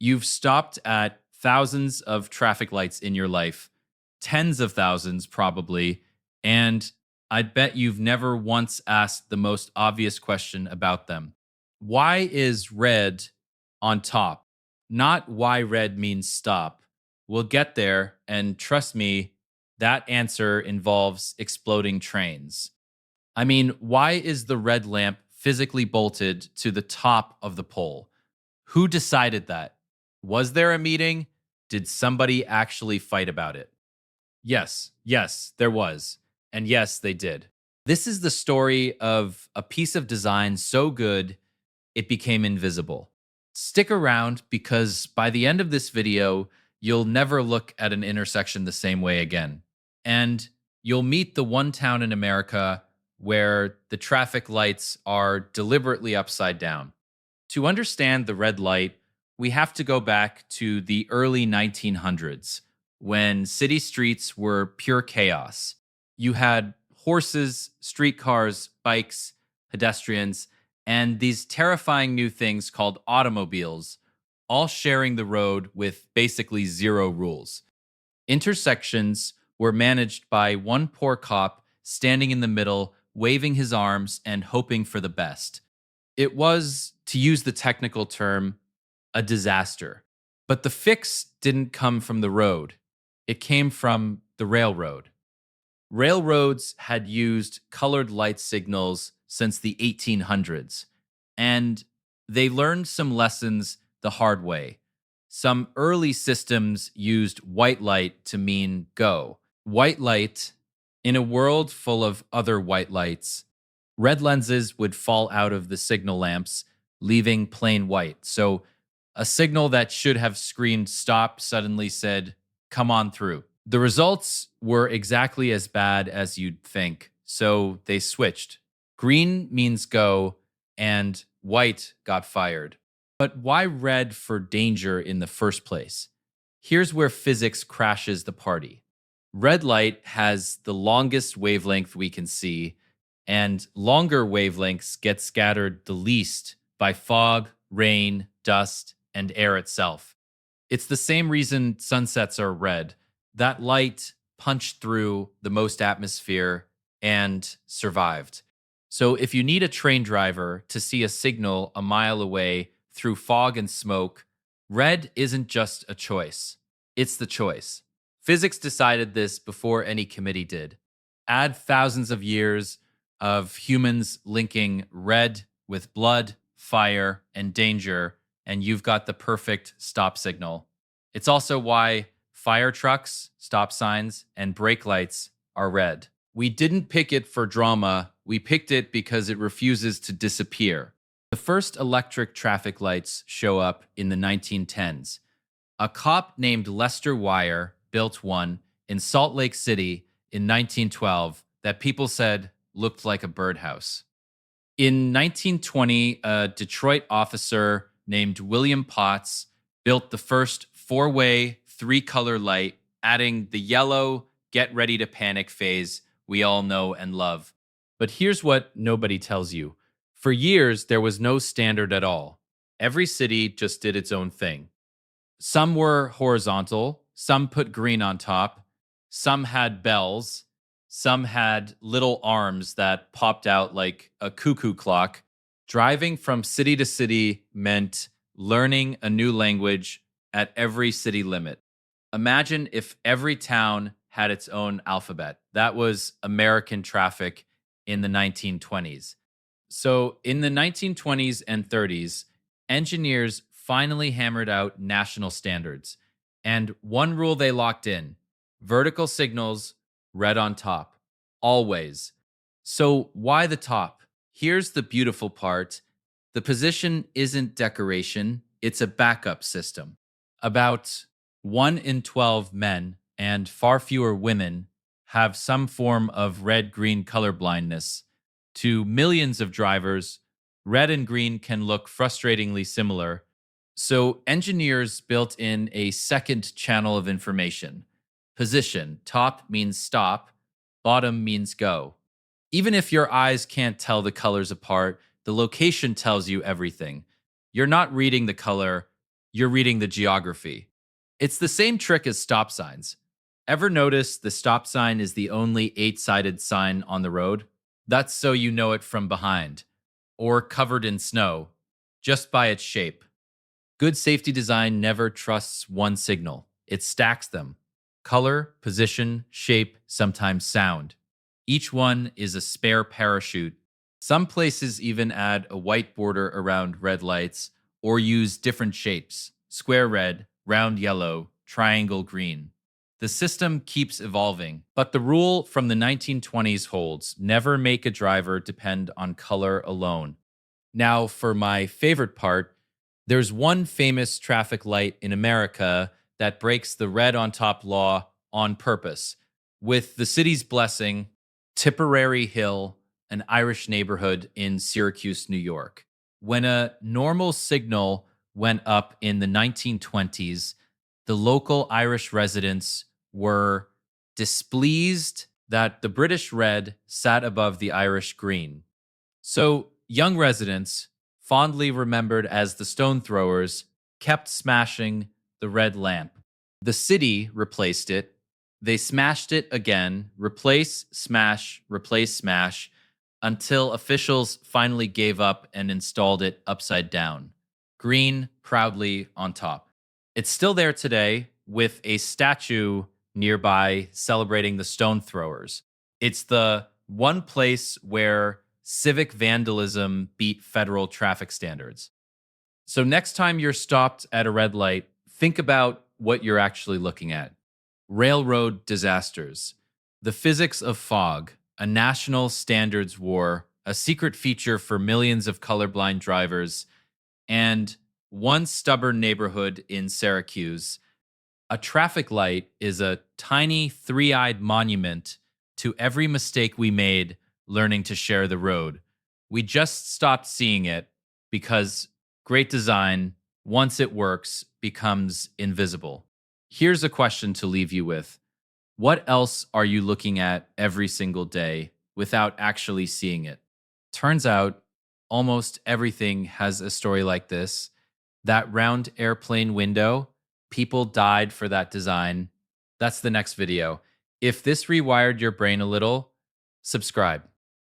You've stopped at thousands of traffic lights in your life, tens of thousands probably, and I'd bet you've never once asked the most obvious question about them. Why is red on top? Not why red means stop. We'll get there, and trust me, that answer involves exploding trains. I mean, why is the red lamp physically bolted to the top of the pole? Who decided that? Was there a meeting? Did somebody actually fight about it? Yes, there was. And yes, they did. This is the story of a piece of design so good it became invisible. Stick around because by the end of this video, you'll never look at an intersection the same way again. And you'll meet the one town in America where the traffic lights are deliberately upside down. To understand the red light, we have to go back to the early 1900s when city streets were pure chaos. You had horses, streetcars, bikes, pedestrians, and these terrifying new things called automobiles, all sharing the road with basically zero rules. Intersections were managed by one poor cop standing in the middle, waving his arms and hoping for the best. It was, to use the technical term, a disaster. But the fix didn't come from the road, it came from the railroad. Railroads had used colored light signals since the 1800s, and they learned some lessons the hard way. Some early systems used white light to mean go. White light, in a world full of other white lights, red lenses would fall out of the signal lamps, leaving plain white. So a signal that should have screamed stop suddenly said, come on through. The results were exactly as bad as you'd think, so they switched. Green means go, and white got fired. But why red for danger in the first place? Here's where physics crashes the party. Red light has the longest wavelength we can see, and longer wavelengths get scattered the least by fog, rain, dust, and air itself. It's the same reason sunsets are red. That light punched through the most atmosphere and survived. So if you need a train driver to see a signal a mile away through fog and smoke, red isn't just a choice. It's the choice. Physics decided this before any committee did. Add thousands of years of humans linking red with blood, fire, and danger, and you've got the perfect stop signal. It's also why fire trucks, stop signs, and brake lights are red. We didn't pick it for drama, we picked it because it refuses to disappear. The first electric traffic lights show up in the 1910s. A cop named Lester Wire built one in Salt Lake City in 1912 that people said looked like a birdhouse. In 1920, a Detroit officer named William Potts built the first four-way, three-color light, adding the yellow, get ready to panic phase we all know and love. But here's what nobody tells you. For years, there was no standard at all. Every city just did its own thing. Some were horizontal, some put green on top, some had bells, some had little arms that popped out like a cuckoo clock. Driving from city to city meant learning a new language at every city limit. Imagine if every town had its own alphabet. That was American traffic in the 1920s. So, in the 1920s and 30s, engineers finally hammered out national standards. And one rule they locked in: vertical signals, red on top. Always. So, why the top? Here's the beautiful part: the position isn't decoration, it's a backup system. About 1 in 12 men and far fewer women have some form of red green colorblindness. To millions of drivers, red and green can look frustratingly similar. So, engineers built in a second channel of information. Position: top means stop, bottom means go. Even if your eyes can't tell the colors apart, the location tells you everything. You're not reading the color, you're reading the geography. It's the same trick as stop signs. Ever notice the stop sign is the only eight-sided sign on the road? That's so you know it from behind, or covered in snow, just by its shape. Good safety design never trusts one signal, it stacks them: color, position, shape, sometimes sound. Each one is a spare parachute. Some places even add a white border around red lights or use different shapes: square red, round yellow, triangle green. The system keeps evolving, but the rule from the 1920s holds: never make a driver depend on color alone. Now, for my favorite part, there's one famous traffic light in America that breaks the red on top law on purpose. With the city's blessing, Tipperary Hill, an Irish neighborhood in Syracuse, New York. When a normal signal went up in the 1920s, the local Irish residents were displeased that the British red sat above the Irish green. So, young residents, fondly remembered as the stone throwers, kept smashing the red lamp. The city replaced it. They smashed it again, replace, smash, until officials finally gave up and installed it upside down, green proudly on top. It's still there today with a statue nearby celebrating the stone throwers. It's the one place where civic vandalism beat federal traffic standards. So, next time you're stopped at a red light, think about what you're actually looking at. Railroad disasters, the physics of fog, a national standards war, a secret feature for millions of colorblind drivers, and one stubborn neighborhood in Syracuse. A traffic light is a tiny three eyed monument to every mistake we made learning to share the road. We just stopped seeing it because great design, once it works, becomes invisible. Here's a question to leave you with: what else are you looking at every single day without actually seeing it? Turns out almost everything has a story like this. That round airplane window, people died for that design. That's the next video. If this rewired your brain a little, subscribe.